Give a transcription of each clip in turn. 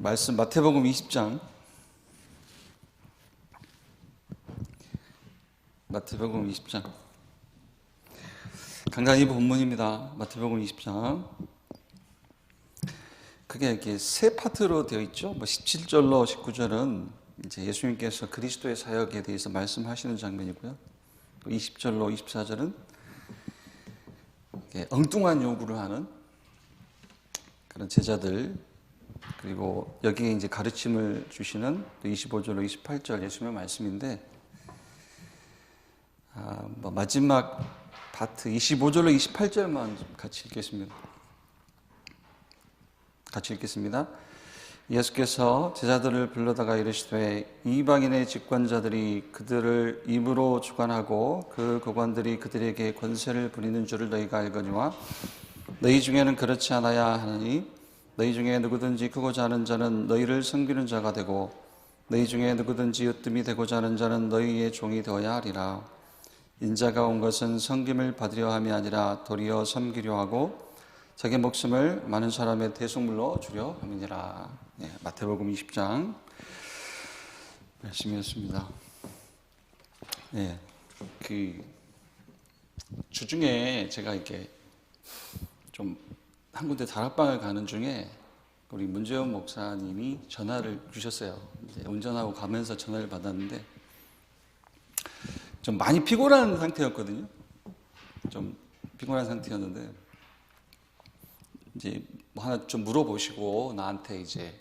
말씀 마태복음 20장. 마태복음 20장. 간간히 본문입니다. 마태복음 20장. 그게 이렇게 세 파트로 되어 있죠. 17절로 19절은 이제 예수님께서 그리스도의 사역에 대해서 말씀하시는 장면이고요. 20절로 24절은 엉뚱한 요구를 하는 그런 제자들, 그리고 여기에 이제 가르침을 주시는 25절로 28절 예수님의 말씀인데, 마지막 파트 25절로 28절만 같이 읽겠습니다. 예수께서 제자들을 불러다가 이르시되 이방인의 직관자들이 그들을 입으로 주관하고 그 고관들이 그들에게 권세를 부리는 줄을 너희가 알거니와 너희 중에는 그렇지 않아야 하느니 너희 중에 누구든지 크고자 하는 자는 너희를 섬기는 자가 되고 너희 중에 누구든지 으뜸이 되고자 하는 자는 너희의 종이 되어야 하리라. 인자가 온 것은 섬김을 받으려 함이 아니라 도리어 섬기려 하고 자기 목숨을 많은 사람의 대속물로 주려 함이니라. 마태복음 20장 말씀이었습니다. 그 주중에 제가 이렇게 좀 한 군데 다락방을 가는 중에 우리 문재원 목사님이 전화를 주셨어요. 이제 운전하고 가면서 전화를 받았는데 좀 많이 피곤한 상태였거든요. 좀 피곤한 상태였는데 이제 뭐 하나 좀 물어보시고 나한테 이제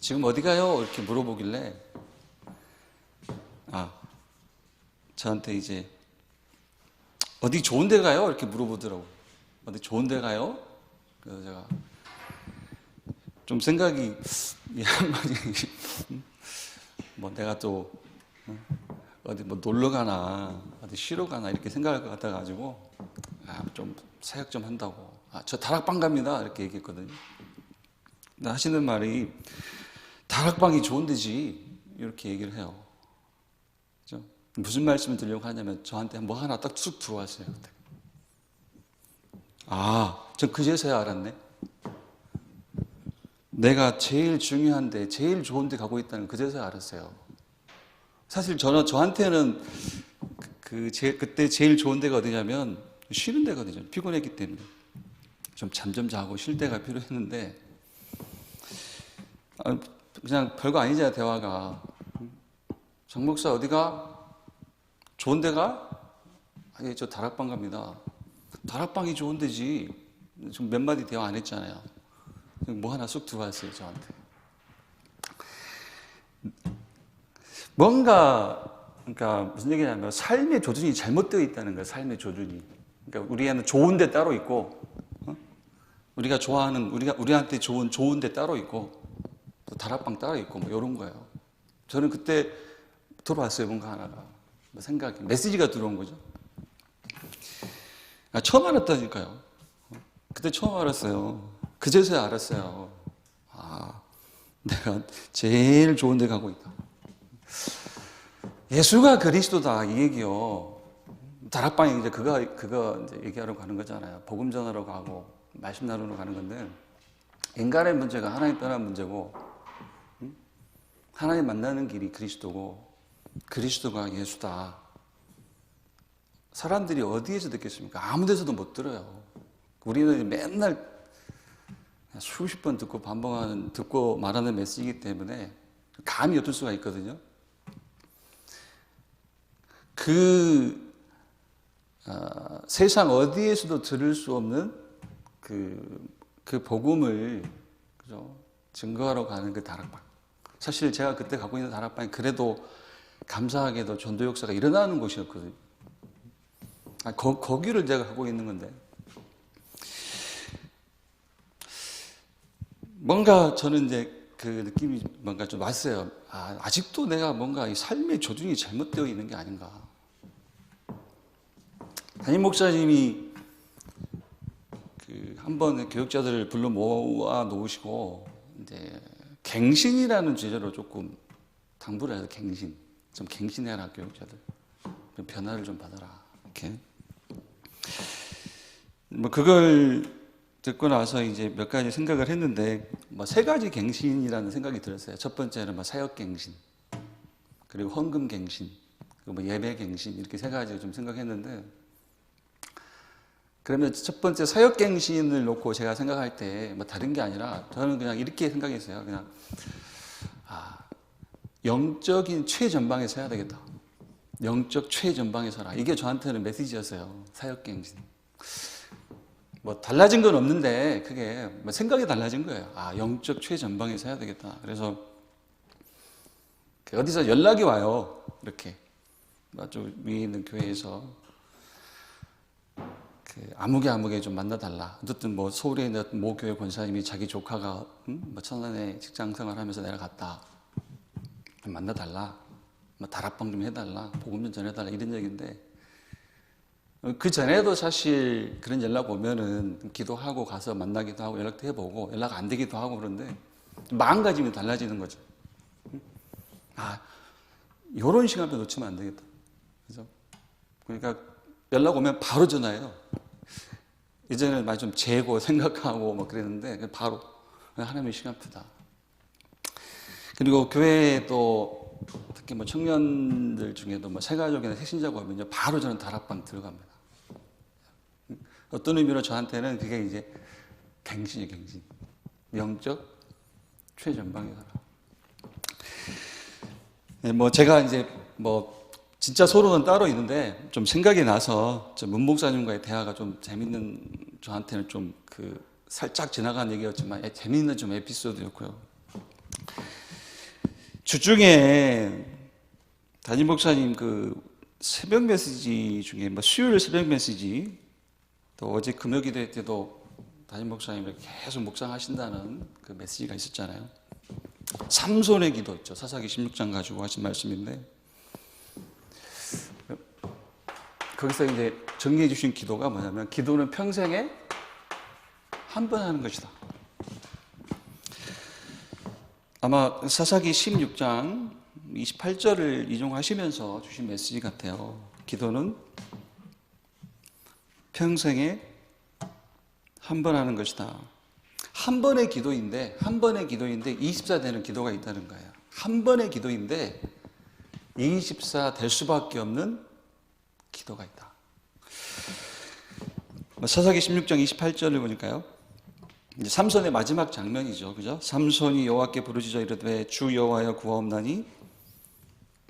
지금 어디 가요? 이렇게 물어보길래 저한테 이제 어디 좋은 데 가요? 이렇게 물어보더라고. 어디 좋은 데 가요? 그래서 제가 좀 생각이 이 한마디 뭐 내가 또 어디 뭐 놀러 가나 어디 쉬러 가나 이렇게 생각할 것 같아 가지고 좀 사역 좀 한다고 저 다락방 갑니다 이렇게 얘기했거든요. 근데 하시는 말이 다락방이 좋은 데지 이렇게 얘기를 해요. 그죠? 무슨 말씀을 드리려고 하냐면 저한테 뭐 하나 딱 쑥 들어왔어요. 그때. 전 그제서야 알았네. 내가 제일 중요한데 제일 좋은 데 가고 있다는 그제서야 알았어요. 사실 저한테는 그때 제일 좋은 데가 어디냐면 쉬는 데거든요. 피곤했기 때문에 좀 잠 좀 자고 쉴 때가 필요했는데 그냥 별거 아니잖아요. 대화가 정 목사 어디가? 좋은 데가? 아니 저 다락방 갑니다. 다락방이 좋은 데지. 좀 몇 마디 대화 안 했잖아요. 뭐 하나 쑥 들어왔어요 저한테. 그러니까 무슨 얘기냐면 삶의 조준이 잘못되어 있다는 거예요. 삶의 조준이. 그러니까 우리한테 좋은 데 따로 있고, 우리가 좋아하는 우리한테 좋은 데 따로 있고, 또 다락방 따로 있고 뭐 이런 거예요. 저는 그때 들어왔어요. 뭔가 하나가 생각이 메시지가 들어온 거죠. 처음 알았다니까요. 그때 처음 알았어요. 그제서야 알았어요. 내가 제일 좋은 데 가고 있다. 예수가 그리스도다 이 얘기요. 다락방에 이제 그거 이제 얘기하러 가는 거잖아요. 복음 전하러 가고 말씀 나누러 가는 건데 인간의 문제가 하나님 떠난 문제고 하나님 만나는 길이 그리스도고 그리스도가 예수다. 사람들이 어디에서 듣겠습니까? 아무 데서도 못 들어요. 우리는 맨날 수십 번 듣고 듣고 말하는 메시지이기 때문에 감이 옅을 수가 있거든요. 세상 어디에서도 들을 수 없는 그 복음을 그죠? 증거하러 가는 그 다락방. 사실 제가 그때 가고 있는 다락방이 그래도 감사하게도 전도 역사가 일어나는 곳이었거든요. 거기를 제가 가고 있는 건데 뭔가 저는 이제 그 느낌이 뭔가 좀 왔어요. 아직도 내가 뭔가 이 삶의 조준이 잘못되어 있는 게 아닌가. 담임 목사님이 한번 교육자들을 불러 모아 놓으시고 이제 갱신이라는 주제로 조금 당부를 해요. 갱신. 좀 갱신해라 교육자들. 변화를 좀 받아라. 이렇게. 뭐 그걸 듣고 나서 이제 몇 가지 생각을 했는데 뭐 세 가지 갱신이라는 생각이 들었어요. 첫 번째는 뭐 사역갱신, 그리고 헌금갱신, 그리고 뭐 예배갱신, 이렇게 세 가지 좀 생각했는데, 그러면 첫 번째 사역갱신을 놓고 제가 생각할 때 뭐 다른 게 아니라 저는 그냥 이렇게 생각했어요. 그냥 영적인 최전방에서 해야 되겠다. 영적 최전방에서 하라. 이게 저한테는 메시지였어요. 사역갱신. 뭐 달라진 건 없는데 그게 뭐 생각이 달라진 거예요. 영적 최전방에서 해야 되겠다. 그래서 어디서 연락이 와요. 이렇게 아주 위에 있는 교회에서 아무개 좀 만나달라. 어쨌든 뭐 서울에 있는 모 교회 권사님이 자기 조카가 뭐 천안에 직장 생활하면서 내려갔다. 만나달라. 뭐 다락방 좀 해달라. 복음 좀 전해달라. 이런 얘기인데, 그 전에도 사실 그런 연락 오면은 기도하고 가서 만나기도 하고 연락도 해보고 연락 안 되기도 하고 그런데 마음가짐이 달라지는 거죠. 요런 시간표 놓치면 안 되겠다. 그죠? 그러니까 연락 오면 바로 전화해요. 이제는 많이 좀 재고 생각하고 뭐 그랬는데 바로 하나님의 시간표다. 그리고 교회에 또 특히 뭐 청년들 중에도 뭐 새가족이나 새신자가 오면요 바로 저는 다락방 들어갑니다. 어떤 의미로 저한테는 그게 이제 갱신이에요, 갱신. 영적 최전방에 가라. 뭐 제가 이제 뭐 진짜 소로는 따로 있는데 좀 생각이 나서 문 목사님과의 대화가 좀 재밌는, 저한테는 좀 살짝 지나간 얘기였지만 재밌는 좀 에피소드였고요. 주중에 담임 목사님 새벽 메시지 중에 뭐 수요일 새벽 메시지, 또 어제 금요기도 때도 담임 목사님이 계속 묵상하신다는 그 메시지가 있었잖아요. 삼손의 기도 있죠. 사사기 16장 가지고 하신 말씀인데, 거기서 이제 정리해 주신 기도가 뭐냐면, 기도는 평생에 한 번 하는 것이다. 아마 사사기 16장 28절을 인용하시면서 주신 메시지 같아요. 기도는 평생에 한 번 하는 것이다. 한 번의 기도인데 24 되는 기도가 있다는 거예요. 한 번의 기도인데 24 될 수밖에 없는 기도가 있다. 사사기 16장 28절을 보니까요. 이제 삼손의 마지막 장면이죠. 그죠? 삼손이 여호와께 부르짖어 이르되 주 여호와여 구하옵나니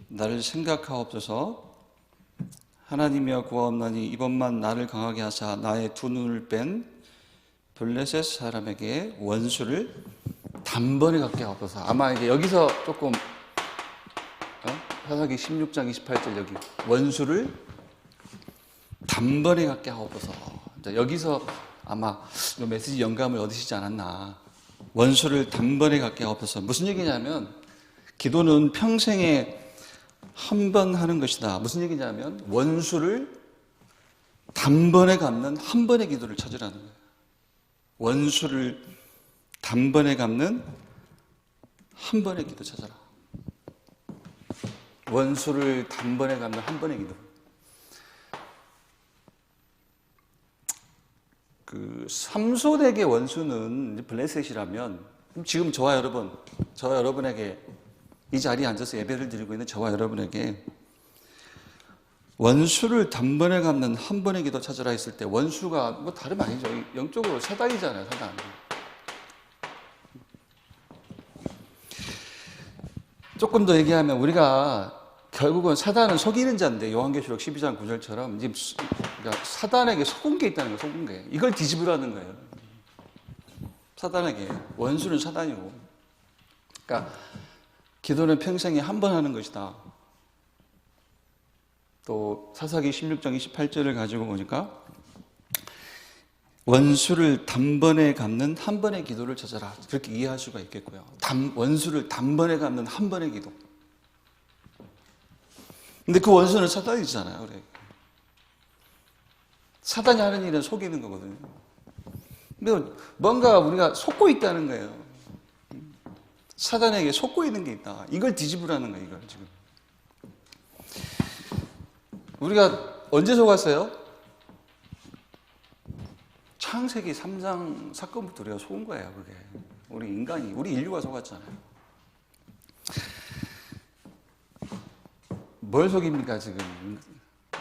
나를 생각하옵소서. 하나님이여 구하옵나니 이번만 나를 강하게 하사 나의 두 눈을 뺀 블레셋 사람에게 원수를 단번에 갚게 하옵소서. 아마 이제 여기서 조금 사사기 16장 28절 여기 원수를 단번에 갚게 하옵소서. 여기서 아마 이 메시지 영감을 얻으시지 않았나. 원수를 단번에 갚게 하옵소서. 무슨 얘기냐면 기도는 평생에 한 번 하는 것이다. 무슨 얘기냐면 원수를 단번에 갚는 한 번의 기도를 찾으라는 거예요. 원수를 단번에 갚는 한 번의 기도 찾아라. 원수를 단번에 갚는 한 번의 기도. 삼손에게 원수는 블레셋이라면, 지금 저와 여러분에게 이 자리에 앉아서 예배를 드리고 있는 저와 여러분에게 원수를 단번에 갚는 한 번의 기도 찾으라 했을 때, 원수가 뭐 다름 아니죠. 영적으로 사단이잖아요, 사단. 조금 더 얘기하면 우리가 결국은 사단은 속이는 자인데, 요한계시록 12장 9절처럼 그러니까 사단에게 속은 게 있다는 거예요. 속은 게. 이걸 뒤집으라는 거예요. 사단에게. 원수는 사단이고. 그러니까 기도는 평생에 한 번 하는 것이다. 또 사사기 16장 28절을 가지고 보니까 원수를 단번에 갚는 한 번의 기도를 찾아라. 그렇게 이해할 수가 있겠고요. 원수를 단번에 갚는 한 번의 기도. 근데 그 원수는 사단이잖아요. 그래. 사단이 하는 일은 속이는 거거든요. 근데 뭔가 우리가 속고 있다는 거예요. 사단에게 속고 있는 게 있다. 이걸 뒤집으라는 거예요. 이걸 지금. 우리가 언제 속았어요? 창세기 3장 사건부터 우리가 속은 거예요. 그게. 우리 인간이, 우리 인류가 속았잖아요. 뭘 속입니까, 지금?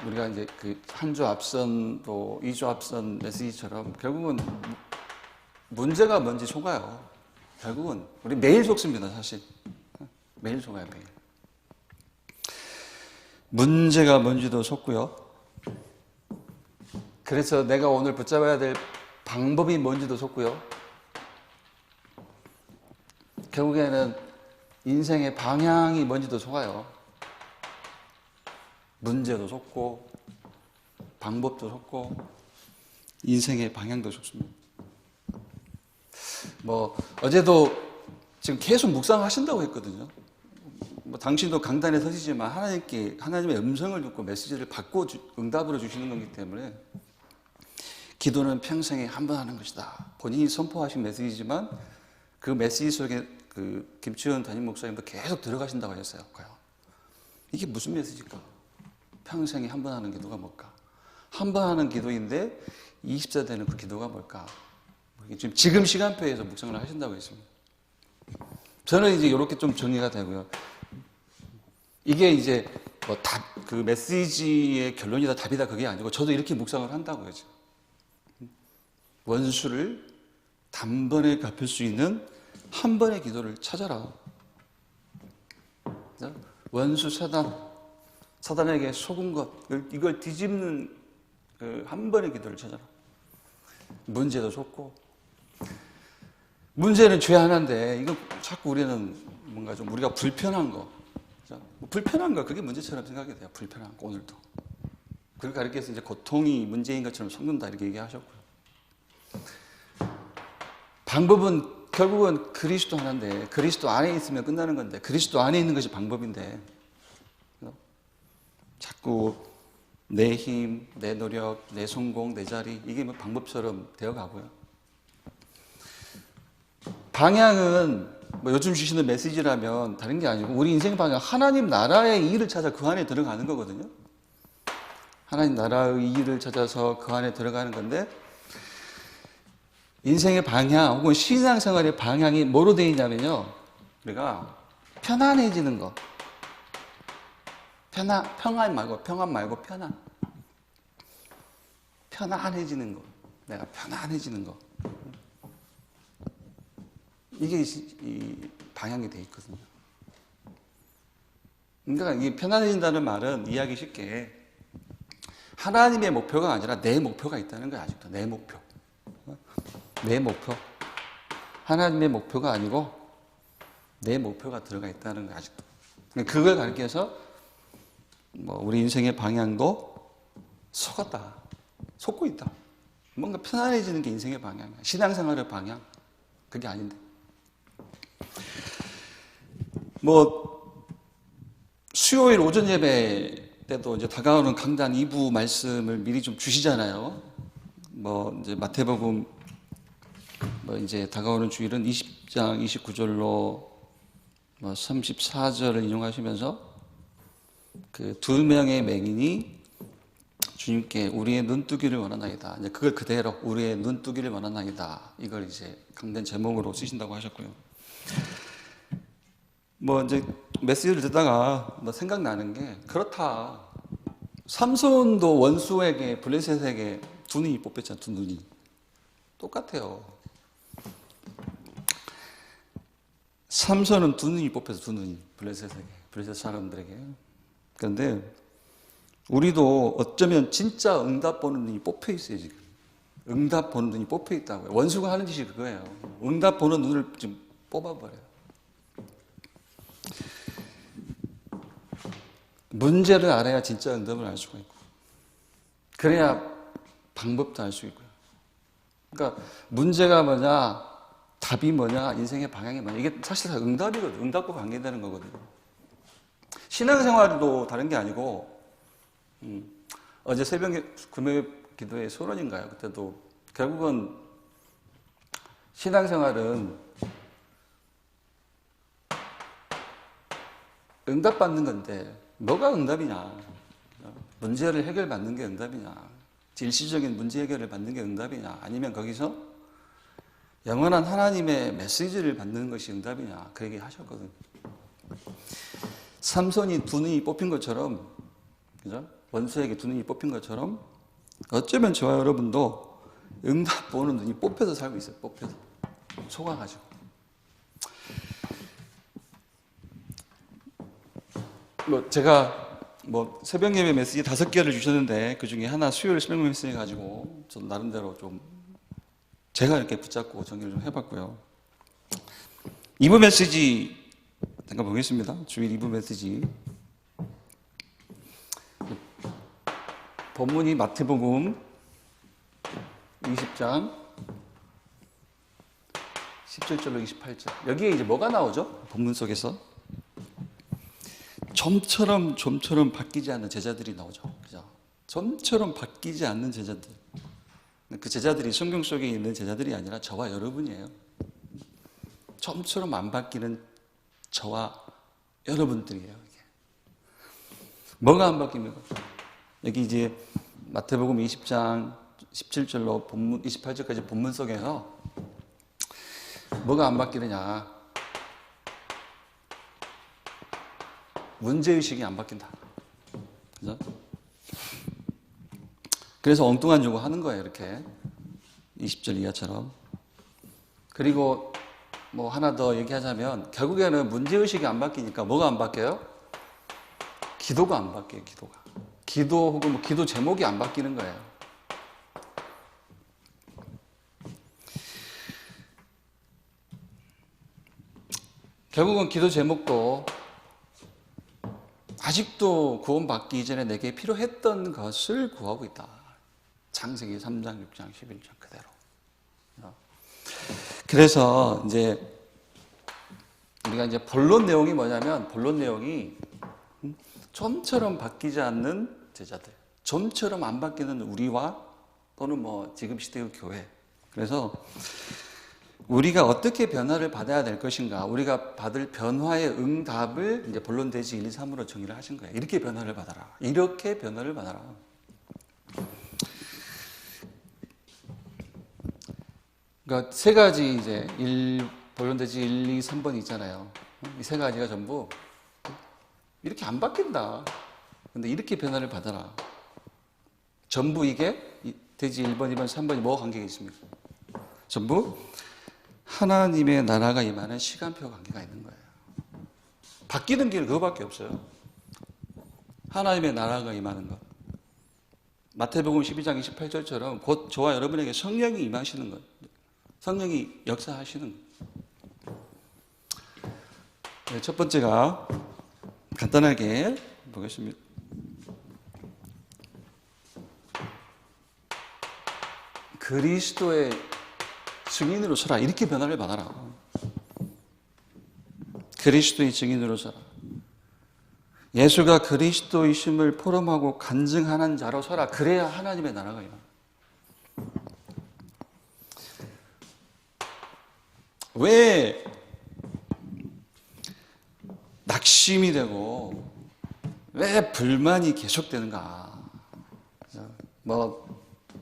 우리가 이제 그 한 주 앞선, 또 2주 앞선 메시지처럼 결국은 문제가 뭔지 속아요. 결국은 우리 매일 속습니다, 사실. 매일 속아요, 매일. 문제가 뭔지도 속고요. 그래서 내가 오늘 붙잡아야 될 방법이 뭔지도 속고요. 결국에는 인생의 방향이 뭔지도 속아요. 문제도 속고 방법도 속고 인생의 방향도 속습니다. 뭐 어제도 지금 계속 묵상하신다고 했거든요. 뭐 당신도 강단에 서시지만 하나님의 음성을 듣고 메시지를 받고 응답으로 주시는 거기 때문에 기도는 평생에 한 번 하는 것이다. 본인이 선포하신 메시지지만 그 메시지 속에 그 김치현 담임 목사님도 계속 들어가신다고 하셨어요. 이게 무슨 메시지일까? 평생에 한 번 하는 기도가 뭘까? 한 번 하는 기도인데 20자 되는 그 기도가 뭘까? 지금 시간표에서 묵상을 하신다고 했습니다. 저는 이제 이렇게 좀 정리가 되고요. 이게 이제 뭐 그 메시지의 결론이다 답이다 그게 아니고 저도 이렇게 묵상을 한다고요. 원수를 단번에 갚을 수 있는 한 번의 기도를 찾아라. 원수 사단에게 속은 것, 이걸 뒤집는 그 한 번의 기도를 찾아라. 문제도 속고 문제는 죄 하나인데 이거 자꾸 우리는 뭔가 좀 우리가 불편한 거, 불편한 거 그게 문제처럼 생각이 돼요. 불편한 거 오늘도. 그걸 가르쳐서 이제 고통이 문제인 것처럼 속는다 이렇게 얘기하셨고요. 방법은 결국은 그리스도 하나인데 그리스도 안에 있으면 끝나는 건데 그리스도 안에 있는 것이 방법인데 자꾸 내 힘, 내 노력, 내 성공, 내 자리 이게 뭐 방법처럼 되어가고요. 방향은 뭐 요즘 주시는 메시지라면 다른 게 아니고 우리 인생 방향 하나님 나라의 일을 찾아 그 안에 들어가는 거거든요. 하나님 나라의 일을 찾아서 그 안에 들어가는 건데 인생의 방향 혹은 신앙생활의 방향이 뭐로 되어 있냐면요. 우리가 편안해지는 거. 평안 말고 편안해지는 거. 내가 편안해지는 거. 이게 이 방향이 되어 있거든요. 그러니까 이 편안해진다는 말은 이해하기 쉽게 하나님의 목표가 아니라 내 목표가 있다는 거예요. 아직도 내 목표. 내 목표. 하나님의 목표가 아니고 내 목표가 들어가 있다는 거예요. 아직도. 그걸 가르쳐서 뭐 우리 인생의 방향도 속았다. 속고 있다. 뭔가 편안해지는 게 인생의 방향이야. 신앙생활의 방향. 그게 아닌데. 뭐 수요일 오전 예배 때도 이제 다가오는 강단 2부 말씀을 미리 좀 주시잖아요. 뭐 이제 마태복음 뭐 이제 다가오는 주일은 20장 29절로 뭐 34절을 인용하시면서 그 두 명의 맹인이 주님께 우리의 눈뜨기를 원하나이다. 이제 그걸 그대로 우리의 눈뜨기를 원하나이다. 이걸 이제 강단 제목으로 쓰신다고 하셨고요. 뭐 이제 메시지를 듣다가 뭐 생각나는 게 그렇다. 삼손도 원수에게 블레셋에게 두 눈이 뽑혔잖아. 두 눈이 똑같아요. 삼손은 두 눈이 뽑혀서 두 눈이 블레셋에게 블레셋 사람들에게. 그런데 우리도 어쩌면 진짜 응답 보는 눈이 뽑혀 있어요. 지금 응답 보는 눈이 뽑혀 있다고요. 원수가 하는 짓이 그거예요. 응답 보는 눈을 지금 뽑아버려요. 문제를 알아야 진짜 응답을 알 수가 있고 그래야 방법도 알 수 있고요. 그러니까 문제가 뭐냐, 답이 뭐냐, 인생의 방향이 뭐냐 이게 사실 다 응답이거든요. 응답과 관계되는 거거든요. 신앙생활도 다른 게 아니고 어제 새벽에 금요일 기도회 소론인가요? 그때도 결국은 신앙생활은 응답받는 건데 뭐가 응답이냐? 문제를 해결받는 게 응답이냐? 일시적인 문제 해결을 받는 게 응답이냐? 아니면 거기서 영원한 하나님의 메시지를 받는 것이 응답이냐 그 얘기 하셨거든요. 삼손이 두 눈이 뽑힌 것처럼, 그죠? 원수에게 두 눈이 뽑힌 것처럼 어쩌면 저와 여러분도 응답 보는 눈이 뽑혀서 살고 있어요. 뽑혀서 속아가지고. 제가 새벽 예배 메시지 5개를 주셨는데 그 중에 하나 수요일 새벽 메시지 가지고 저 나름대로 좀 제가 이렇게 붙잡고 정리를 좀 해봤고요. 2부 메시지 잠깐 보겠습니다. 주일 2부 메시지. 본문이 마태복음 20장 17절로 28절. 여기에 이제 뭐가 나오죠? 본문 속에서 좀처럼 바뀌지 않는 제자들이 나오죠. 그죠? 좀처럼 바뀌지 않는 제자들. 그 제자들이 성경 속에 있는 제자들이 아니라 저와 여러분이에요. 좀처럼 안 바뀌는 저와 여러분들이에요. 이게. 뭐가 안 바뀝니까? 여기 이제 마태복음 20장 17절로 본문 28절까지 본문 속에서 뭐가 안 바뀌느냐? 문제의식이 안 바뀐다. 그죠? 그래서 엉뚱한 요구 하는 거예요, 이렇게. 20절 이하처럼. 그리고 하나 더 얘기하자면, 결국에는 문제의식이 안 바뀌니까 뭐가 안 바뀌어요? 기도가 안 바뀌어요, 기도가. 기도 혹은 기도 제목이 안 바뀌는 거예요. 결국은 기도 제목도 아직도 구원받기 이전에 내게 필요했던 것을 구하고 있다. 창세기 3장, 6장, 11장 그대로. 그래서 이제 우리가 이제 본론 내용이 뭐냐면 본론 내용이 좀처럼 바뀌지 않는 제자들, 좀처럼 안 바뀌는 우리와 또는 지금 시대의 교회. 그래서 우리가 어떻게 변화를 받아야 될 것인가, 우리가 받을 변화의 응답을 이제 본론 대지 1, 2, 3으로 정의를 하신 거예요. 이렇게 변화를 받아라. 이렇게 변화를 받아라. 그러니까 세 가지 이제 본론 대지 1, 2, 3번 있잖아요. 이 세 가지가 전부 이렇게 안 바뀐다. 근데 이렇게 변화를 받아라. 전부 이게 대지 1번, 2번, 3번이 뭐가 관계가 있습니까? 전부 하나님의 나라가 임하는 시간표 관계가 있는 거예요. 바뀌는 길 그거밖에 없어요. 하나님의 나라가 임하는 것. 마태복음 12장 28절처럼 곧 저와 여러분에게 성령이 임하시는 것. 성령이 역사하시는 것. 네, 첫 번째가 간단하게 보겠습니다. 그리스도의 증인으로 서라. 이렇게 변화를 받아라. 그리스도의 증인으로 서라. 예수가 그리스도이심을 포럼하고 간증하는 자로 서라. 그래야 하나님의 나라가 임한다. 왜 낙심이 되고 왜 불만이 계속되는가?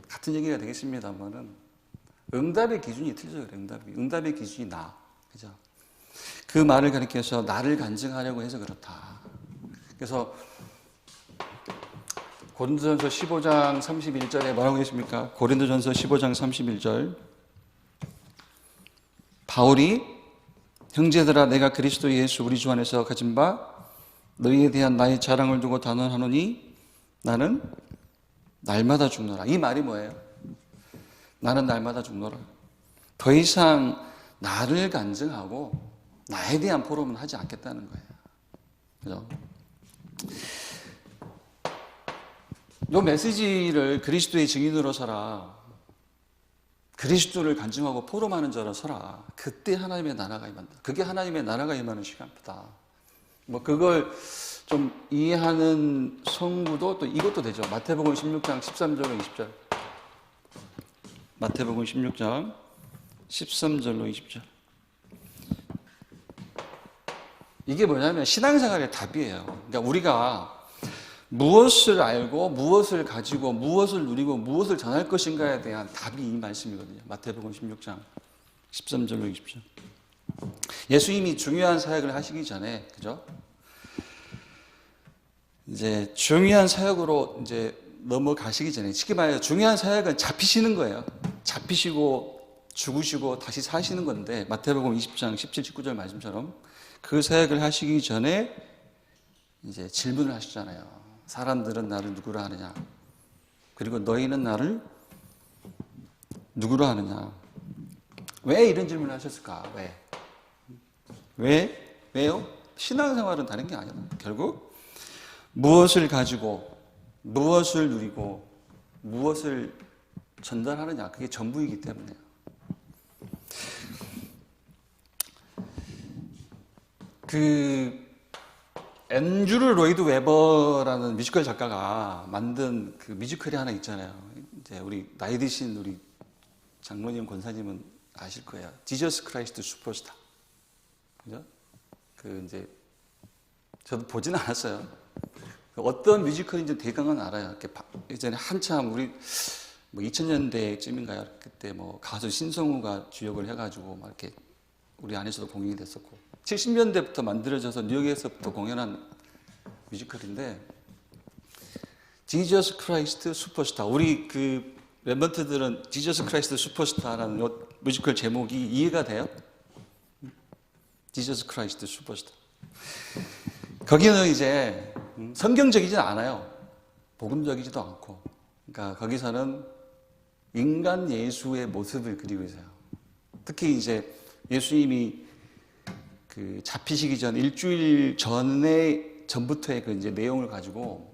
같은 얘기가 되겠습니다만은 응답의 기준이 틀려요. 응답의 기준이 나. 그죠? 그 말을 가리켜서 나를 간증하려고 해서 그렇다. 그래서 고린도전서 15장 31절에 뭐라고 했습니까? 고린도전서 15장 31절. 바울이 형제들아 내가 그리스도 예수 우리 주 안에서 가진 바 너희에 대한 나의 자랑을 두고 단언하노니 나는 날마다 죽노라. 이 말이 뭐예요? 나는 날마다 죽노라. 더 이상 나를 간증하고 나에 대한 포럼은 하지 않겠다는 거예요. 그죠? 이 메시지를 그리스도의 증인으로 서라. 그리스도를 간증하고 포럼하는 자로 서라. 그때 하나님의 나라가 임한다. 그게 하나님의 나라가 임하는 시간표다. 그걸 좀 이해하는 성구도 또 이것도 되죠. 마태복음 16장 13절로 20절. 마태복음 16장 13절로 20절. 이게 뭐냐면 신앙생활의 답이에요. 그러니까 우리가 무엇을 알고 무엇을 가지고 무엇을 누리고 무엇을 전할 것인가에 대한 답이 이 말씀이거든요. 마태복음 16장 13절로 읽으십시오. 예수님이 중요한 사역을 하시기 전에, 그죠? 이제 중요한 사역으로 이제 넘어가시기 전에, 쉽게 말해서 중요한 사역은 잡히시는 거예요. 잡히시고 죽으시고 다시 사시는 건데, 마태복음 20장 17, 19절 말씀처럼 그 사역을 하시기 전에 이제 질문을 하시잖아요. 사람들은 나를 누구라 하느냐? 그리고 너희는 나를 누구로 하느냐? 왜 이런 질문을 하셨을까? 왜요? 신앙생활은 다른 게 아니야. 결국 무엇을 가지고, 무엇을 누리고, 무엇을 전달하느냐, 그게 전부이기 때문에요. 앤드류 로이드 웨버라는 뮤지컬 작가가 만든 그 뮤지컬이 하나 있잖아요. 이제 우리 나이 드신 우리 장로님, 권사님은 아실 거예요. 지저스 크라이스트 슈퍼스타. 그죠? 이제 저도 보진 않았어요. 어떤 뮤지컬인지 대강은 알아요. 예전에 한참 우리 2000년대쯤인가요? 그때 가수 신성우가 주역을 해가지고 막 이렇게 우리 안에서도 공연이 됐었고, 70년대부터 만들어져서 뉴욕에서부터 공연한 뮤지컬인데, 지저스 크라이스트 슈퍼스타. 우리 멤버들은 지저스 크라이스트 슈퍼스타라는 뮤지컬 제목이 이해가 돼요? 지저스 크라이스트 슈퍼스타. 거기는 이제 성경적이진 않아요. 복음적이지도 않고. 그러니까 거기서는 인간 예수의 모습을 그리고 있어요. 특히 이제 예수님이 잡히시기 전 일주일 전부터의 이제 내용을 가지고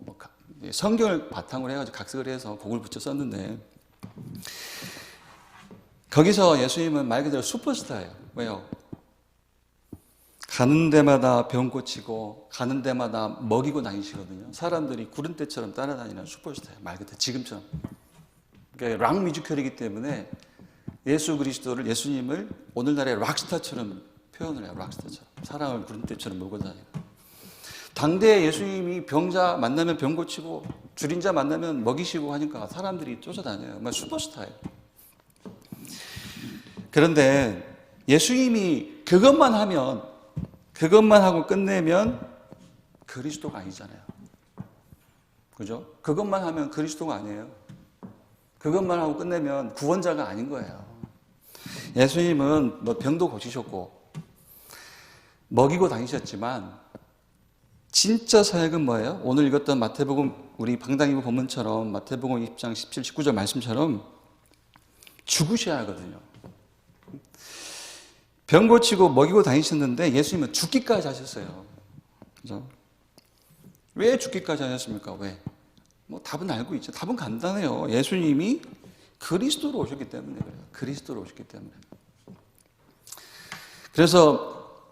성경을 바탕으로 해가지고 각색을 해서 곡을 붙여 썼는데, 거기서 예수님은 말 그대로 슈퍼스타예요. 왜요? 가는 데마다 병 고치고 가는 데마다 먹이고 다니시거든요. 사람들이 구름대처럼 따라다니는 슈퍼스타예요. 말 그대로 지금처럼. 그러니까 락 뮤지컬이기 때문에 예수님을 오늘날의 락스타처럼 표현을 해요. 락스타처럼. 사람을 구름대처럼 몰고 다니고. 당대 예수님이 병자 만나면 병 고치고 줄인 자 만나면 먹이시고 하니까 사람들이 쫓아다녀요. 정말 슈퍼스타예요. 그런데 예수님이 그것만 하고 끝내면 그리스도가 아니잖아요. 그죠? 그것만 하면 그리스도가 아니에요. 그것만 하고 끝내면 구원자가 아닌 거예요. 예수님은 병도 고치셨고 먹이고 다니셨지만 진짜 사역은 뭐예요? 오늘 읽었던 마태복음, 우리 방당이부 본문처럼 마태복음 20장 17, 19절 말씀처럼 죽으셔야 하거든요. 병 고치고 먹이고 다니셨는데 예수님은 죽기까지 하셨어요. 그죠? 왜 죽기까지 하셨습니까? 왜? 답은 알고 있죠. 답은 간단해요. 예수님이 그리스도로 오셨기 때문에 그래요. 그리스도로 오셨기 때문에. 그래서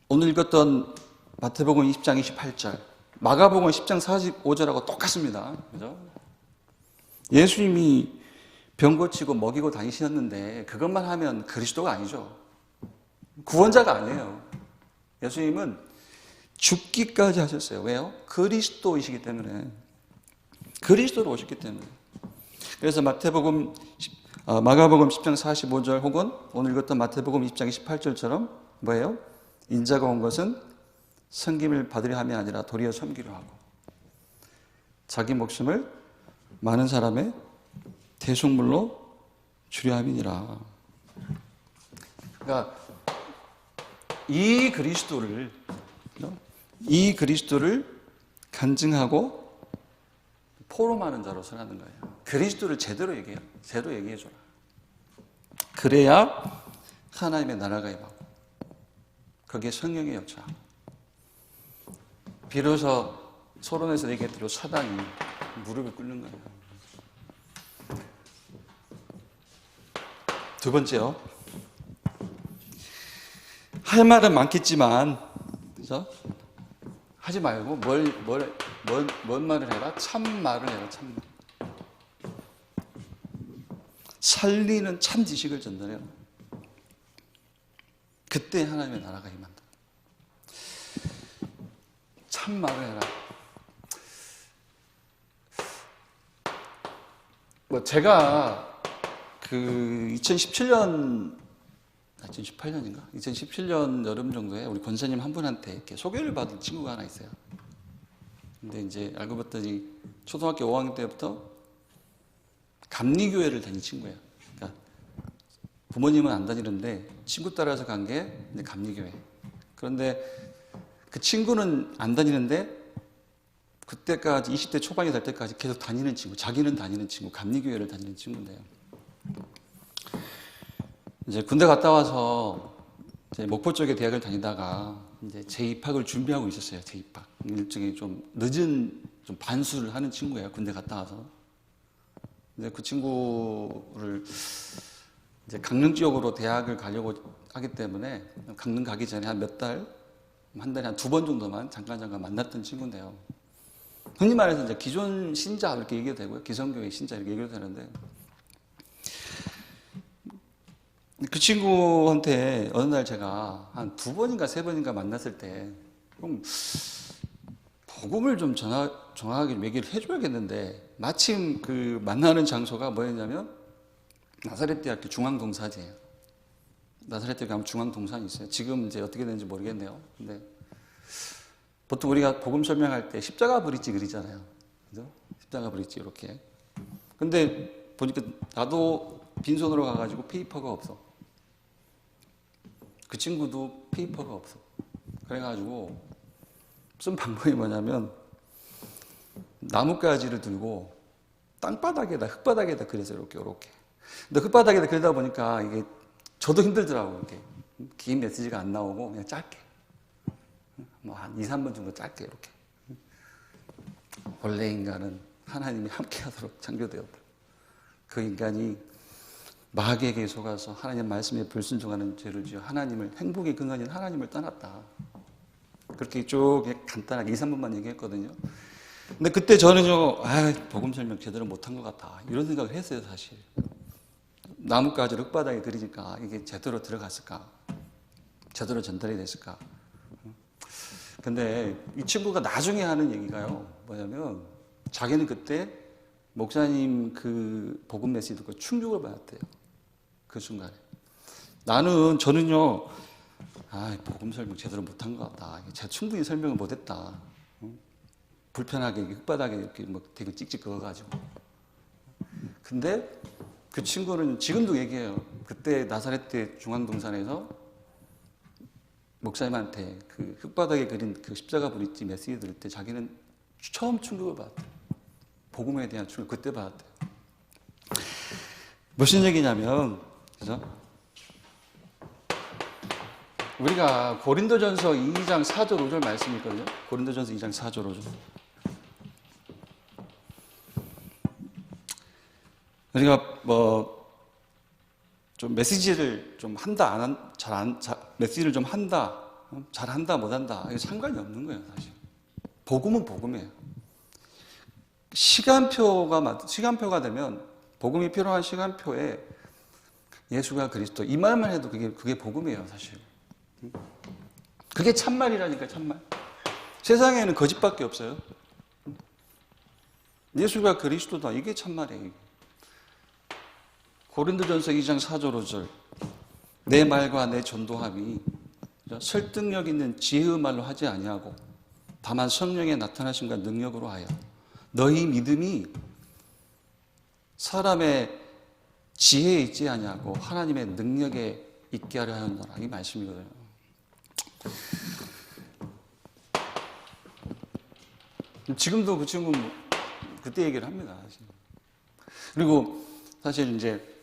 오늘 읽었던 마태복음 20장 28절, 마가복음 10장 45절하고 똑같습니다. 그죠? 예수님이 병 고치고 먹이고 다니셨는데 그것만 하면 그리스도가 아니죠. 구원자가 아니에요. 예수님은 죽기까지 하셨어요. 왜요? 그리스도이시기 때문에. 그리스도로 오셨기 때문에. 그래서 마가복음 10장 45절 혹은 오늘 읽었던 마태복음 20장 28절처럼 뭐예요? 인자가 온 것은 섬김을 받으려 함이 아니라 도리어 섬기려 하고 자기 목숨을 많은 사람의 대속물로 주려 함이니라. 그러니까 이 그리스도를 간증하고 포럼하는 자로 서는 거예요. 그리스도를 제대로 얘기해요. 제대로 얘기해줘라. 그래야 하나님의 나라가 임하고 거기에 성령의 역사하고 비로소 서론에서 얘기했대로 사단이 무릎을 꿇는 거예요. 두 번째요. 할 말은 많겠지만, 그죠? 하지 말고 뭔 말을 해라? 참 말을 해라. 참 말. 살리는 참 지식을 전달해요. 그때 하나님의 나라가 임한다. 참 말을 해라. 제가 2017년 2018년인가? 2017년 여름 정도에 우리 권사님 한 분한테 이렇게 소개를 받은 친구가 하나 있어요. 근데 이제 알고 봤더니 초등학교 5학년 때부터 감리교회를 다닌 친구예요. 그러니까 부모님은 안 다니는데 친구 따라서 간 게 감리교회. 그런데 그 친구는 안 다니는데 그때까지 20대 초반이 될 때까지 계속 다니는 친구, 자기는 다니는 친구, 감리교회를 다니는 친구인데요. 이제 군대 갔다 와서 이제 목포 쪽에 대학을 다니다가 이제 재입학을 준비하고 있었어요. 재입학. 일종의 좀 늦은 좀 반수를 하는 친구예요. 군대 갔다 와서. 근데 그 친구를 이제 강릉 지역으로 대학을 가려고 하기 때문에 강릉 가기 전에 한 몇 달, 한 달에 한 2번 정도만 잠깐 만났던 친구인데요. 흔히 말해서 이제 기존 신자 이렇게 얘기도 되고요. 기성교회 신자 이렇게 얘기도 되는데 그 친구한테 어느 날 제가 한 2번인가 3번인가 만났을 때 좀 복음을 좀 정확하게 얘기를 해줘야겠는데 마침 그 만나는 장소가 뭐였냐면 나사렛대학교 중앙동산이에요. 나사렛대학교 가면 중앙동산이 있어요. 지금 이제 어떻게 되는지 모르겠네요. 근데 보통 우리가 복음 설명할 때 십자가 브릿지 그리잖아요. 그죠? 십자가 브릿지 이렇게. 근데 보니까 나도 빈손으로 가가지고 페이퍼가 없어. 그 친구도 페이퍼가 없어. 그래가지고 쓴 방법이 뭐냐면 나뭇가지를 들고 땅바닥에다 흙바닥에다 그려서 이렇게. 근데 흙바닥에다 그리다 보니까 이게 저도 힘들더라고요. 이렇게 긴 메시지가 안 나오고 그냥 짧게. 뭐 한 2, 3번 정도 짧게 이렇게. 원래 인간은 하나님이 함께하도록 창조되었다. 그 인간이 마귀에게 속아서 하나님 말씀에 불순종하는 죄를 지어 하나님을 행복의 근원인 하나님을 떠났다. 그렇게 쭉 간단하게 2, 3분만 얘기했거든요. 근데 그때 저는요, 복음 설명 제대로 못한 것 같다. 이런 생각을 했어요, 사실. 나뭇가지를 흙바닥에 그리니까 이게 제대로 들어갔을까? 제대로 전달이 됐을까? 근데 이 친구가 나중에 하는 얘기가요, 뭐냐면 자기는 그때 목사님 그 복음 메시지 듣고 충격을 받았대요. 그 순간에. 저는요, 복음 설명 제대로 못한 것 같다. 제가 충분히 설명을 못했다. 불편하게 흙바닥에 이렇게 뭐 되게 찍찍 그어가지고. 근데 그 친구는 지금도 얘기해요. 그때 나사렛대 중앙동산에서 목사님한테 그 흙바닥에 그린 그 십자가 브릿지 메시지 들을 때 자기는 처음 충격을 받았대요. 복음에 대한 충격 그때 받았대요. 무슨 얘기냐면, 그죠? 우리가 고린도전서 2장 4절 5절 말씀이 있거든요. 고린도전서 2장 4절 5절. 우리가 좀 메시지를 좀 한다, 메시지를 좀 한다, 잘한다, 못한다, 이게 상관이 없는 거예요, 사실. 복음은 복음이에요. 시간표가 되면, 복음이 필요한 시간표에 예수가 그리스도, 이 말만 해도 그게 복음이에요, 사실. 그게 참말이라니까, 참말. 세상에는 거짓밖에 없어요. 예수가 그리스도다, 이게 참말이에요. 고린도전서 2장 4절 5절. 내 말과 내 전도함이 설득력 있는 지혜의 말로 하지 아니하고 다만 성령의 나타나심과 능력으로 하여 너희 믿음이 사람의 지혜에 있지 아니하고 하나님의 능력에 있게 하려 하였노라. 이 말씀이거든요. 지금도 그 친구는 그때 얘기를 합니다. 사실. 그리고 사실 이제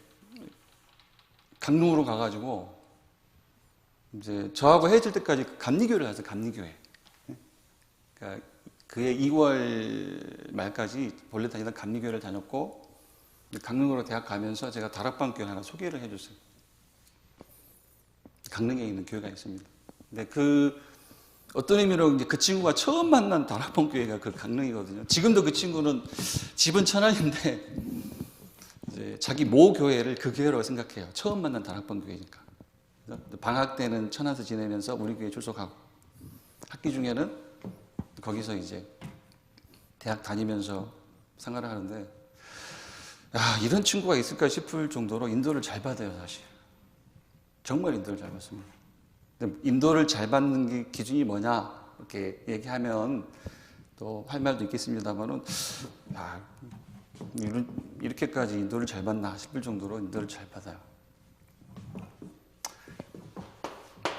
강릉으로 가가지고 이제 저하고 헤어질 때까지 감리교회를 갔어요. 감리교회. 그러니까 그해 2월 말까지 본래 다니던 감리교회를 다녔고 강릉으로 대학 가면서 제가 다락방 교회 하나 소개를 해줬어요. 강릉에 있는 교회가 있습니다. 근데 어떤 의미로 이제 그 친구가 처음 만난 다락방 교회가 그 강릉이거든요. 지금도 그 친구는 집은 천안인데 이제 자기 모 교회를 그 교회라고 생각해요. 처음 만난 다락방 교회니까. 방학 때는 천안에서 지내면서 우리 교회 출석하고 학기 중에는 거기서 이제 대학 다니면서 생활을 하는데 이런 친구가 있을까 싶을 정도로 인도를 잘 받아요, 사실. 정말 인도를 잘 받습니다. 인도를 잘 받는 게 기준이 뭐냐 이렇게 얘기하면 또 할 말도 있겠습니다만은 이렇게까지 인도를 잘 받나 싶을 정도로 인도를 잘 받아요.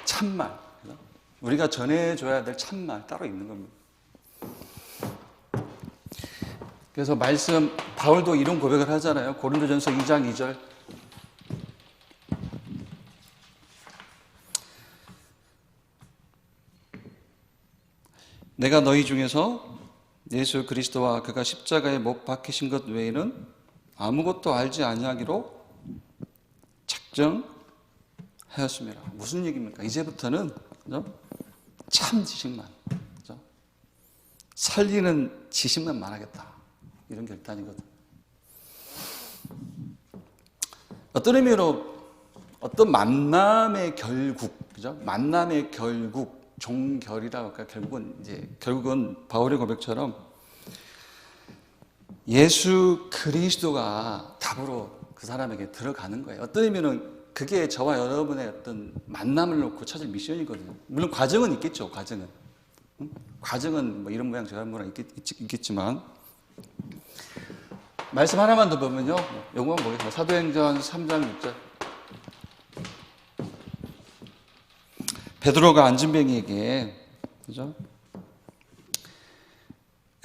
참말, 우리가 전해줘야 될 참말 따로 있는 겁니다. 그래서 말씀, 바울도 이런 고백을 하잖아요. 고린도전서 2장 2절. 내가 너희 중에서 예수 그리스도와 그가 십자가에 못 박히신 것 외에는 아무것도 알지 아니하기로 작정하였습니다. 무슨 얘기입니까? 이제부터는 참 지식만, 살리는 지식만 말하겠다. 이런 결단이거든. 어떤 의미로 어떤 만남의 결국, 그죠? 만남의 결국, 종결이라고 할까? 결국은 바울의 고백처럼 예수 그리스도가 답으로 그 사람에게 들어가는 거예요. 어떤 의미는 그게 저와 여러분의 어떤 만남을 놓고 찾을 미션이거든요. 물론 과정은 있겠죠, 과정은. 과정은 뭐 이런 모양 저런 모양 있겠지만. 말씀 하나만 더 보면요. 요거만 보겠습니다. 사도행전 3장 6절. 베드로가 안진뱅이에게, 그죠?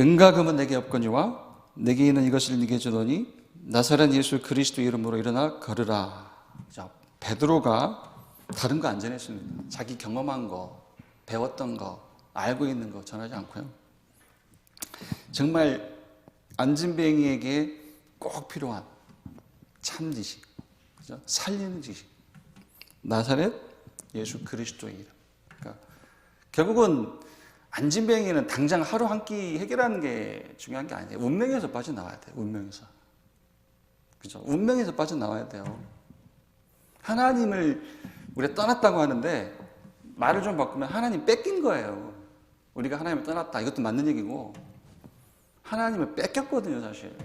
은과 금은 내게 없거니와 내게 있는 이것을 네게 주노니 나사렛 예수 그리스도 이름으로 일어나 걸으라. 그죠? 베드로가 다른 거 안 전했습니다. 자기 경험한 거, 배웠던 거, 알고 있는 거 전하지 않고요. 정말 안진뱅이에게 꼭 필요한 참 지식, 그죠? 살리는 지식. 나사렛 예수 그리스도의 이름. 그러니까 결국은 안진뱅이는 당장 하루 한 끼 해결하는 게 중요한 게 아니에요. 운명에서 빠져나와야 돼요. 운명에서. 그죠? 운명에서 빠져나와야 돼요. 하나님을 우리가 떠났다고 하는데 말을 좀 바꾸면 하나님 뺏긴 거예요. 우리가 하나님을 떠났다. 이것도 맞는 얘기고 하나님을 뺏겼거든요, 사실.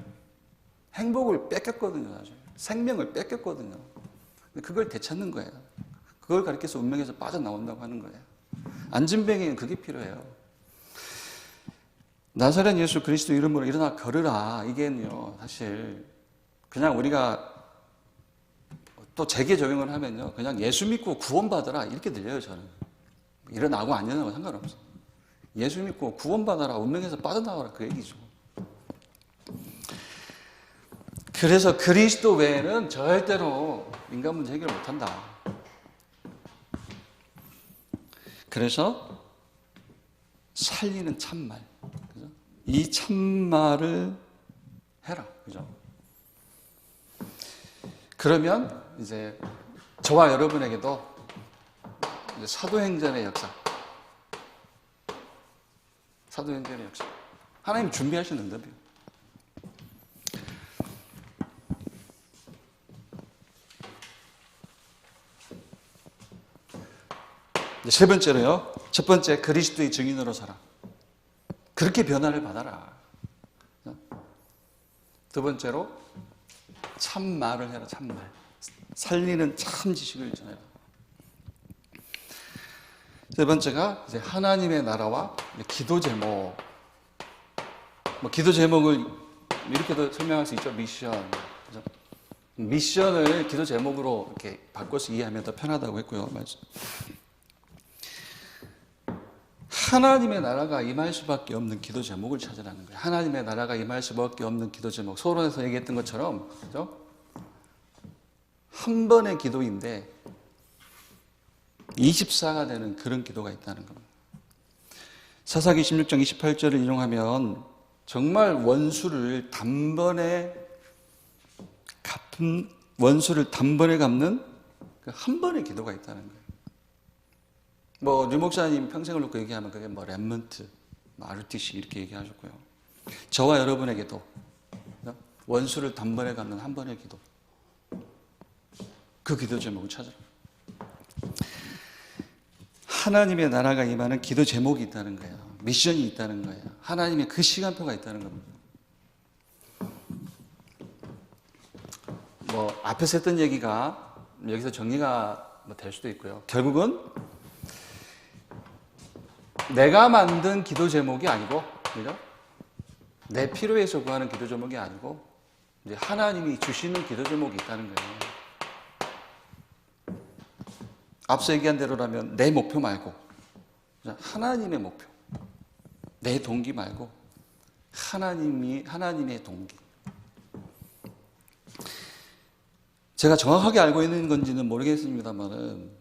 행복을 뺏겼거든요, 사실. 생명을 뺏겼거든요. 그걸 되찾는 거예요. 그걸 가리켜서 운명에서 빠져나온다고 하는 거예요. 안진뱅이는 그게 필요해요. 나사렛 예수 그리스도 이름으로 일어나 걸으라. 이게요, 사실 그냥 우리가 또 제게 적용을 하면요, 그냥 예수 믿고 구원받아라 이렇게 들려요. 저는 일어나고 안 일어나고 상관없어요. 예수 믿고 구원받아라, 운명에서 빠져나와라, 그 얘기죠. 그래서 그리스도 외에는 절대로 인간 문제 해결 못한다. 그래서 살리는 참말, 그죠? 이 참말을 해라, 그죠? 그러면 이제 저와 여러분에게도 이제 사도행전의 역사, 사도행전의 역사, 하나님 준비하시는 응답이에요. 세 번째로요. 첫 번째, 그리스도의 증인으로 살아. 그렇게 변화를 받아라. 두 번째로, 참말을 해라, 참말. 살리는 참 지식을 전해라. 세 번째가 이제 하나님의 나라와 기도 제목. 뭐 기도 제목을 이렇게도 설명할 수 있죠. 미션. 그죠? 미션을 기도 제목으로 이렇게 바꿔서 이해하면 더 편하다고 했고요. 말씀. 하나님의 나라가 임할 수밖에 없는 기도 제목을 찾으라는 거예요. 하나님의 나라가 임할 수밖에 없는 기도 제목. 서론에서 얘기했던 것처럼, 그죠? 한 번의 기도인데 24가 되는 그런 기도가 있다는 겁니다. 사사기 16장 28절을 인용하면 정말 원수를 단번에 갚는 그 한 번의 기도가 있다는 거예요. 뭐 류 목사님 평생을 놓고 얘기하면 그게 뭐 렘먼트, RTC 이렇게 얘기하셨고요. 저와 여러분에게도 원수를 단번에 갚는 한 번의 기도, 그 기도 제목을 찾으라. 하나님의 나라가 임하는 기도 제목이 있다는 거예요. 미션이 있다는 거예요. 하나님의 그 시간표가 있다는 겁니다. 뭐 앞에서 했던 얘기가 여기서 정리가 뭐 될 수도 있고요. 결국은 내가 만든 기도 제목이 아니고, 그죠? 내 필요에서 구하는 기도 제목이 아니고, 이제 하나님이 주시는 기도 제목이 있다는 거예요. 앞서 얘기한 대로라면 내 목표 말고, 하나님의 목표, 내 동기 말고, 하나님의 동기. 제가 정확하게 알고 있는 건지는 모르겠습니다만은,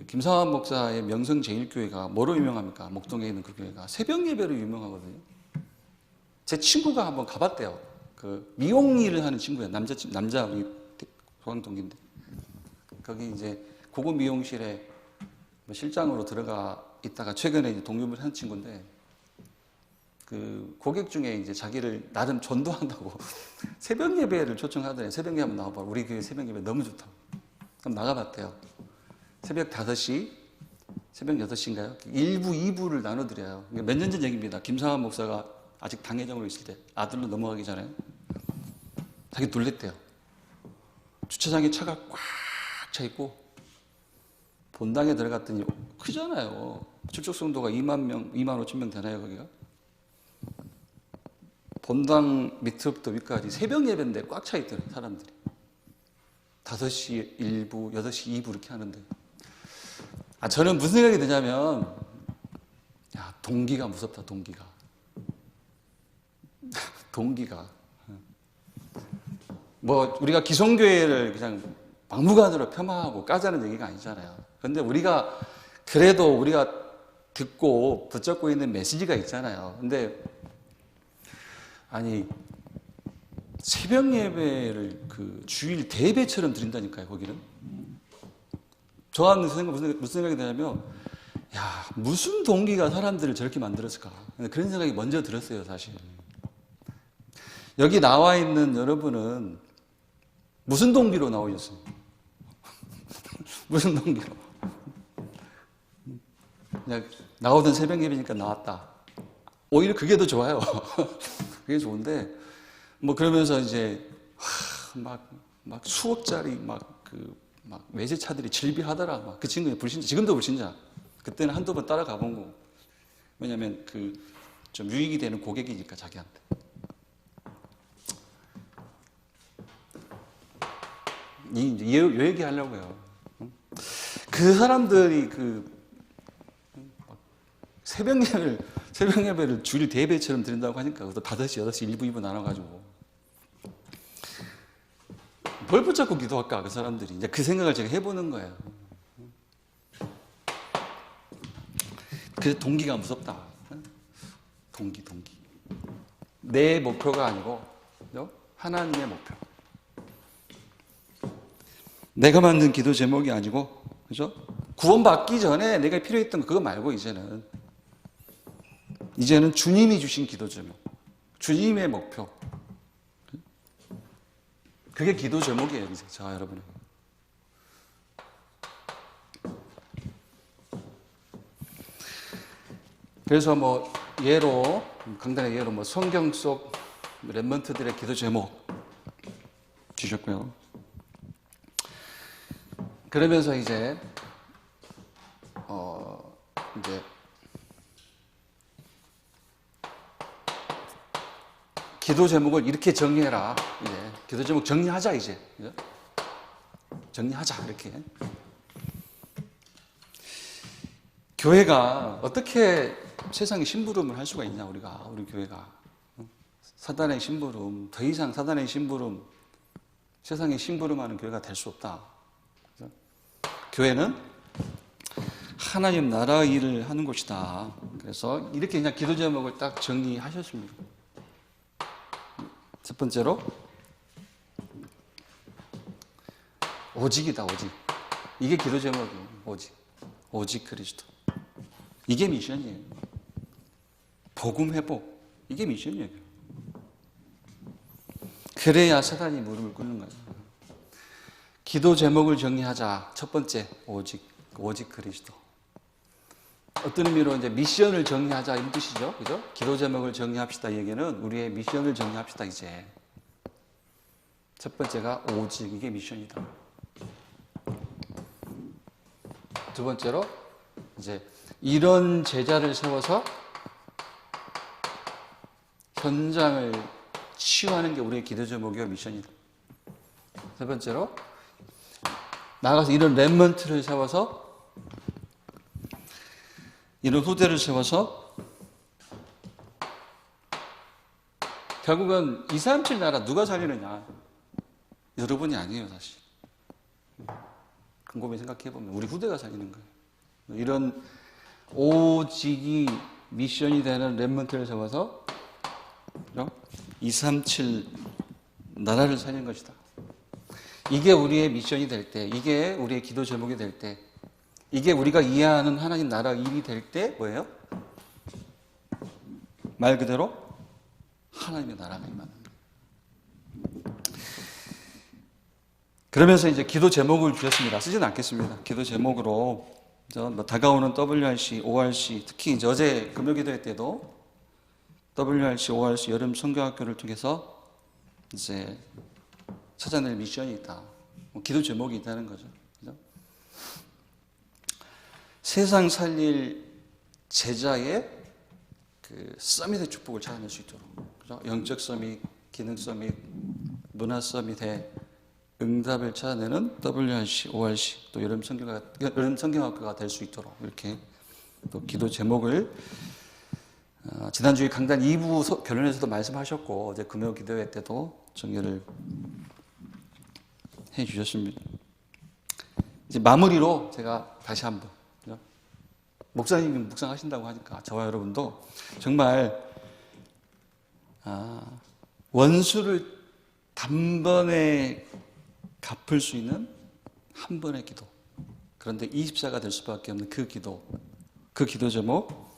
김상환 목사의 명성제일교회가 뭐로 유명합니까? 목동에 있는 그 교회가 새벽 예배로 유명하거든요. 제 친구가 한번 가봤대요. 그 미용 일을 하는 친구예요. 남자 우리 소강 동기인데. 거기 이제 고급 미용실에 실장으로 들어가 있다가 최근에 이제 독립을 한 친구인데, 그 고객 중에 이제 자기를 나름 전도한다고 새벽 예배를 초청하더래요. 새벽 예배 한번 나와봐. 우리 교회 새벽 예배 너무 좋다. 그럼 나가봤대요. 새벽 5시, 새벽 6시인가요? 1부, 2부를 나눠드려요. 몇 년 전 얘기입니다. 김상환 목사가 아직 당회장으로 있을 때, 아들로 넘어가기 전에. 자기 놀랬대요. 주차장에 차가 꽉 차 있고, 본당에 들어갔더니 크잖아요. 출석 성도가 2만 명, 2만 5천 명 되나요, 거기가? 본당 밑부터 위까지 새벽 예배인데 꽉 차 있더래요, 사람들이. 5시 1부, 8시 2부 이렇게 하는데. 저는 무슨 생각이 드냐면, 야, 동기가 무섭다, 동기가. 동기가. 뭐, 우리가 기성교회를 그냥 막무가내로 폄하하고 까자는 얘기가 아니잖아요. 근데 그래도 우리가 듣고 붙잡고 있는 메시지가 있잖아요. 근데, 아니, 새벽 예배를 그 주일 대예배처럼 드린다니까요, 거기는. 저는 무슨 생각이 드냐면, 야, 무슨 동기가 사람들을 저렇게 만들었을까? 그런 생각이 먼저 들었어요, 사실. 여기 나와 있는 여러분은 무슨 동기로 나오셨어요? 무슨 동기로? 그냥 나오던 새벽 예배니까 나왔다. 오히려 그게 더 좋아요. 그게 좋은데, 뭐 그러면서 이제, 막 수억짜리 막 외제차들이 질비하더라. 막 그 친구는 불신자, 지금도 불신자. 그때는 한두 번 따라가 본 거고. 왜냐면 좀 유익이 되는 고객이니까 자기한테. 이 얘기 하려고요. 그 사람들이 새벽 예배를 주일 대예배처럼 드린다고 하니까, 그것도 5시, 8시, 1부, 2부 나눠가지고. 뭘 붙잡고 기도할까, 그 사람들이. 이제 그 생각을 제가 해보는 거예요. 그 동기가 무섭다. 동기. 내 목표가 아니고, 하나님의 목표. 내가 만든 기도 제목이 아니고, 그죠? 구원받기 전에 내가 필요했던 그거 말고, 이제는 주님이 주신 기도 제목, 주님의 목표. 그게 기도 제목이에요, 이제. 자, 여러분. 그래서 강단의 예로 성경 속 랩먼트들의 기도 제목 주셨고요. 그러면서 이제 기도 제목을 이렇게 정리해라. 이제 기도 제목 정리하자, 이제. 그죠? 정리하자, 이렇게. 교회가 어떻게 세상에 심부름을 할 수가 있냐, 우리 교회가. 사단의 심부름, 더 이상 사단의 심부름, 세상에 심부름하는 교회가 될 수 없다. 그래서 교회는 하나님 나라 일을 하는 곳이다. 그래서 이렇게 그냥 기도 제목을 딱 정리하셨습니다. 첫 번째로, 오직이다, 오직. 이게 기도 제목이에요, 오직. 오직 그리스도. 이게 미션이에요. 복음 회복. 이게 미션이에요. 그래야 사단이 무릎을 꿇는 거예요. 기도 제목을 정리하자. 첫 번째, 오직 그리스도. 어떤 의미로 이제 미션을 정리하자, 이런 뜻이죠. 그죠? 기도 제목을 정리합시다. 이 얘기는 우리의 미션을 정리합시다, 이제. 첫 번째가 오직, 이게 미션이다. 두 번째로 이제 이런 제자를 세워서 현장을 치유하는 게 우리의 기도 제목이요 미션이다. 세 번째로 나가서 이런 렘넌트를 세워서 이런 후대를 세워서 결국은 237 나라 누가 살리느냐? 여러분이 아니에요, 사실. 곰곰이 생각해보면 우리 후대가 살리는 거예요. 이런 오직이 미션이 되는 렘넌트를 세워서 237 나라를 살리는 것이다. 이게 우리의 미션이 될 때, 이게 우리의 기도 제목이 될 때, 이게 우리가 이해하는 하나님 나라 일이 될 때 뭐예요? 말 그대로 하나님의 나라가 임하는 거예요. 그러면서 이제 기도 제목을 주셨습니다. 쓰지는 않겠습니다. 기도 제목으로 다가오는 WRC, ORC, 특히 이제 어제 금요 기도회 때도 WRC, ORC 여름 선교학교를 통해서 이제 찾아낼 미션이 있다. 기도 제목이 있다는 거죠. 그죠? 세상 살릴 제자의 그 서밋의 축복을 찾아낼 수 있도록. 그죠? 영적 서밋, 기능 서밋, 문화 서밋의 응답을 찾아내는 WRC, ORC 또 여름 성경학교가 될 수 있도록 이렇게 또 기도 제목을 지난주에 강단 2부 결론에서도 말씀하셨고 어제 금요 기도회 때도 정리를 해 주셨습니다. 이제 마무리로 제가 다시 한번 목사님이 묵상하신다고 하니까 저와 여러분도 정말 원수를 단번에 갚을 수 있는 한 번의 기도, 그런데 24가 될 수밖에 없는 그 기도 제목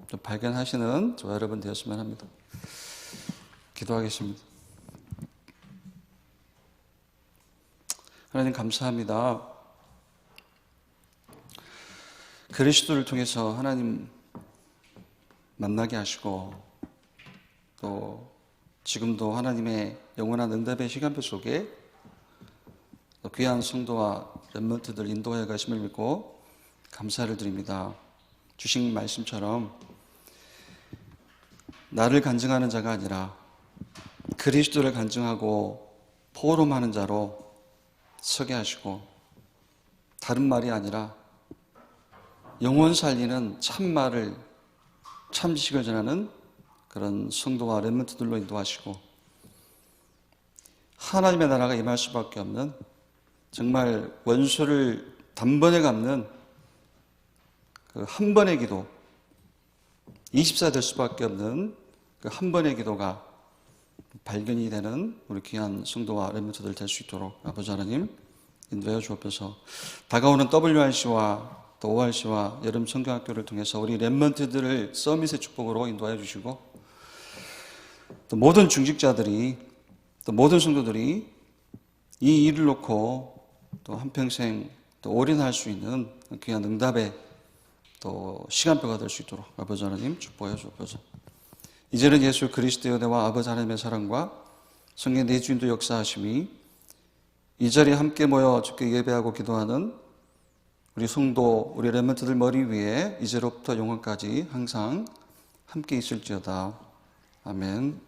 좀 발견하시는 저와 여러분 되었으면 합니다. 기도하겠습니다. 하나님 감사합니다. 그리스도를 통해서 하나님 만나게 하시고 또 지금도 하나님의 영원한 응답의 시간표 속에 귀한 성도와 렘넌트들 인도해 가심을 믿고 감사를 드립니다. 주신 말씀처럼 나를 간증하는 자가 아니라 그리스도를 간증하고 포럼하는 자로 서게 하시고 다른 말이 아니라 영혼 살리는 참말을 참지식을 전하는 그런 성도와 렘넌트들로 인도하시고 하나님의 나라가 임할 수밖에 없는 정말 원수를 단번에 갚는 그 한 번의 기도 24 될 수밖에 없는 그 한 번의 기도가 발견이 되는 우리 귀한 성도와 렘넌트들 될 수 있도록 아버지 하나님 인도하여 주옵소서. 다가오는 WRC와 또 ORC와 여름 성경학교를 통해서 우리 렘넌트들을 서밋의 축복으로 인도하여 주시고 또 모든 중직자들이 또 모든 성도들이 이 일을 놓고 또 한평생 또 올인할 수 있는 귀한 응답의 또 시간표가 될 수 있도록 아버지 하나님 축복하여 주옵소서. 이제는 예수 그리스도의 은혜와 아버지 하나님의 사랑과 성령 내주인도 역사하심이 이 자리에 함께 모여 주께 예배하고 기도하는 우리 성도, 우리 렘넌트들 머리 위에 이제로부터 영원까지 항상 함께 있을지어다. 아멘.